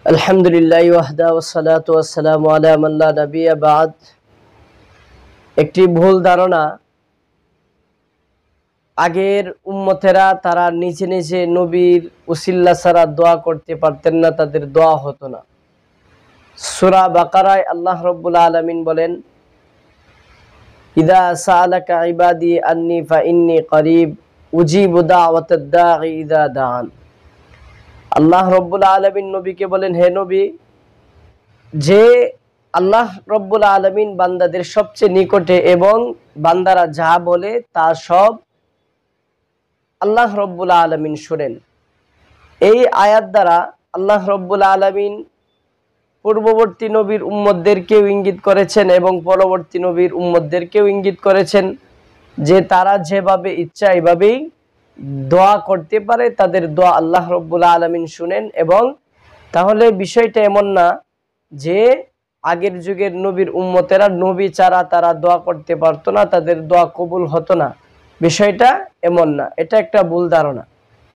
আলহামদুলিল্লাহ ওয়াহদা ওয়াসসালাতু ওয়াসসালামু আলা মান লা নাবিয়্যা বা'দ। একটি ভুল ধারণা, আগের উম্মতেরা তারা নিজে নিজে নবীর উসিল্লা ছাড়া দোয়া করতে পারতেন না, তাদের দোয়া হতো না। সূরা বাকারায় আল্লাহ রাব্বুল আলামিন বলেন, ইযা সাআলাকা ইবাদি আন্নী ফাইন্নী করিব উজিবু দাওয়াতাদ দাঈ ইযা দাআন। আল্লাহ রাব্বুল আলামিন নবীকে বলেন, হে নবী, যে আল্লাহ রব্বুল আলামিন বান্দাদের সবচেয়ে নিকটে এবং বান্দারা যা বলে তা সব আল্লাহ রব্বুল আলামিন শুনেন। এই আয়াত দ্বারা আল্লাহ রব্বুল আলামিন পূর্ববর্তী নবীর উম্মতদেরকেও ইঙ্গিত করেছেন এবং পরবর্তী নবীর উম্মতদেরকেও ইঙ্গিত করেছেন যে তারা যেভাবে ইচ্ছা এভাবেই দোয়া করতে পারে, তাদের দোয়া আল্লাহ রব্বুল আলামিন শুনেন। এবং তাহলে বিষয়টা এমন না যে আগের যুগের নবীর উম্মতেরা নবী ছাড়া তারা দোয়া করতে পারতো না, তাদের দোয়া কবুল হতো না। বিষয়টা এমন না, এটা একটা ভুল ধারণা।